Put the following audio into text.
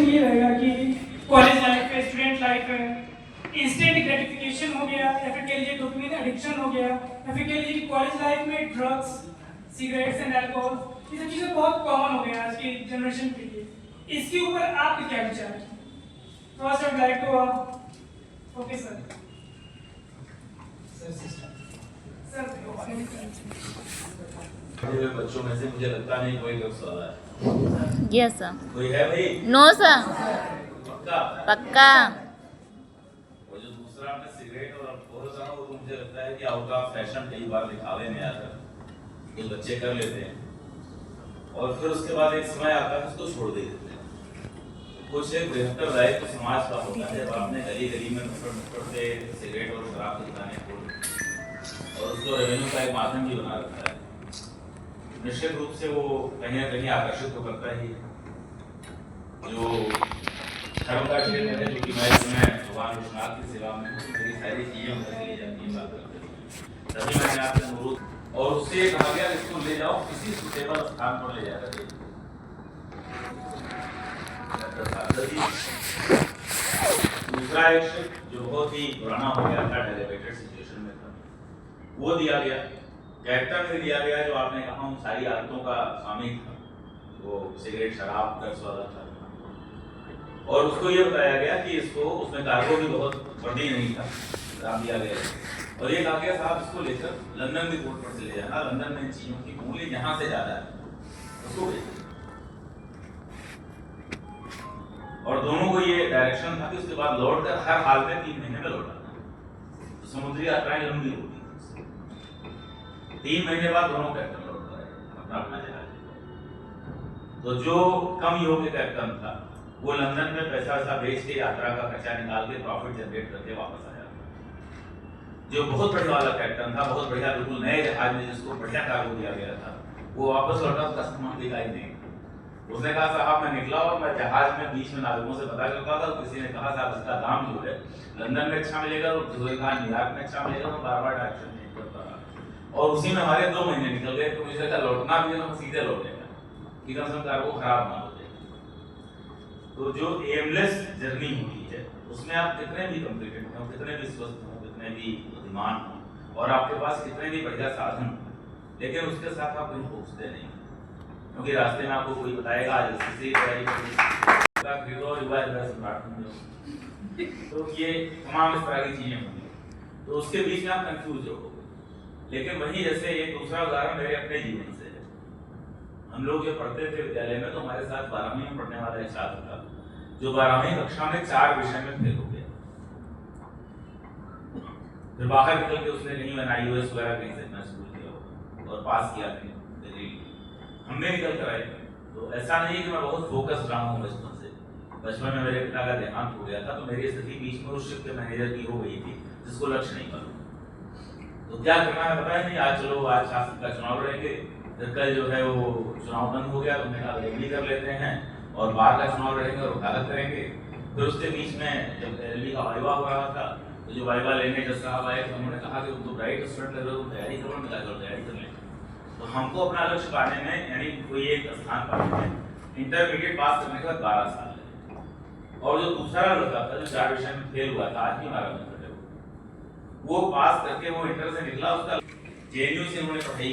ये रहेगा कि कॉलेज लाइफ है, स्टूडेंट लाइफ है, इंस्टेंट ग्रेटिफिकेशन हो गया, या फिर कह लीजिए डोपामिन एडिक्शन हो गया, या फिर कह लीजिए कॉलेज लाइफ में ड्रग्स, सिगरेट्स एंड अल्कोहल, ये सब चीज़ें बहुत कॉमन हो गया आज की जनरेशन के लिए। इसके ऊपर आपके क्या विचार है? First I would like to okay sir. बच्चों में से मुझे लगता नहीं कोई ड्रग्स वाला है। Yes sir. कोई है भाई? No sir. पक्का? पक्का। वो जो दूसरा आपने सिगरेट और अल्कोहल का वो तो मुझे लगता है कि आउट ऑफ फैशन कई बार दिखावे में आता है, ये बच्चे कर लेते हैं और फिर उसके बाद एक समय आता है उसको छोड़ देते हैं। कुछ एक बेहतर दायित्व तो समाज का होता है जब आपने गली गली में नुक्कड़ से सिगरेट और शराब की दुकानें खोल और उसको रेवेन्यू का एक माध्यम भी बना रखा है, निश्चित रूप से वो कहीं ना कहीं आकर्षित तो करता ही है। जो धर्म का क्षेत्र है, जो कि मैं भगवान विश्वनाथ की सेवा में हूँ, मेरी सारी चीजें उधर से ली जाती हैं बात करते हैं, तभी मैंने आपसे अनुरोध और उससे कहा गया इसको ले जाओ किसी सुटेबल स्थान पर ले जाकर दूसरा एक शिफ्ट जो बहुत ही पुराना हो गया था, डेलिवेटेड सिचुएशन में था, वो दिया गया। कैरेक्टर में दिया गया जो आपने कहा उन सारी आदतों का स्वामी था, वो सिगरेट शराब ड्रग्स वाला था और उसको ये बताया गया कि इसको उसमें कार्गो भी बहुत बड़ी नहीं था, नाम दिया गया और ये कहा गया साहब इसको लेकर लंदन की पोर्ट पर से ले जाना, लंदन में इन चीजों की मूल्य यहाँ से ज्यादा है उसको भेजना। और दोनों को ये डायरेक्शन था कि उसके बाद लौट कर हर हाल में 3 महीने में लौटाना, तो समुद्री यात्राएं लंबी होती थी, 3 महीने बाद दोनों कैप्टन लौट रहे अपना अपना जहाज। तो जो कम योग्य कैप्टन था वो लंदन में पैसा वैसा बेच के यात्रा का खर्चा निकाल के प्रॉफिट जनरेट करके वापस आया। जो बहुत बढ़िया वाला कैप्टन था, बहुत बढ़िया बिल्कुल नए जहाज में जिसको बढ़िया कार्गो दिया गया था, वो वापस लौटा, उसका सामान दिखाई नहीं। उसने कहा साहब मैं निकला और मैं जहाज में बीच में नाविकों से पता करता था, किसी ने कहा साहब इसका दाम जो है लंदन में अच्छा मिलेगा, तो किसी ने कहा न्यूयॉर्क में अच्छा मिलेगा, तो बार बार डायरेक्शन चेंज करता रहा और उसी में हमारे 2 महीने निकल गए। तो मुझे लगा लौटना भी है तो सीधे लौटेगा कि कम से कम कार्गो खराब ना हो जाए। तो जो एमलेस जर्नी होती है उसमें आप कितने भी कॉम्पिटेंट हो, कितने भी स्वस्थ हो, कितने भी बुद्धिमान हो और आपके पास कितने भी बढ़िया साधन हो, लेकिन उसके साथ आप कहीं पहुंचते नहीं, क्योंकि रास्ते में आपको कोई बताएगा आज इससे तैयारी खरीदो और युवा सम्राट बन जाओ, तो ये तमाम इस तरह की चीजें होंगी, तो उसके बीच में आप कंफ्यूज रहोगे। लेकिन वहीं जैसे एक दूसरा उदाहरण मेरे अपने जीवन से है, हम लोग जब पढ़ते थे विद्यालय में तो हमारे साथ 12वीं में पढ़ने वाला एक छात्र था जो 12वीं कक्षा में 4 विषय में फेल हो गया। फिर बाहर निकल के उसने कहीं NIOS वगैरह कहीं से अपना स्कूल किया और पास किया डिग्री, हमने निकल कर आए। तो ऐसा नहीं कि मैं बहुत फोकस रहा हूँ बचपन से, बचपन में मेरे पिता का देहांत हो गया था तो मेरी स्थिति बीच में उस शिफ्ट के मैनेजर की हो गई थी जिसको लक्ष्य नहीं मालूम, तो क्या करना है पता है नहीं, आज चलो आज शासन का चुनाव लड़ेंगे, फिर कल जो है वो चुनाव बंद हो गया तो हमने कहा LLB कर लेते हैं और बाहर का चुनाव लड़ेंगे और वकालत करेंगे। फिर उसके बीच में जब LLB का वाइवा हो रहा था तो जो वाइवा लेने जज साहब आए तो उन्होंने कहा कि तुम तो ब्राइट स्टूडेंट लग रहे हो, तुम तैयारी करो, मिला करो तैयारी कर लें। तो हमको अपना लक्ष्य पाने में यानी कोई एक स्थान पाने में इंटरमीडिएट पास करने के बाद 12 साल लगे और जो दूसरा लड़का था जो 4 विषय में फेल हुआ था, आज भी हमारा मित्र है, वो पास करके वो इंटर से निकला, उसका JNU से उन्होंने पढ़ाई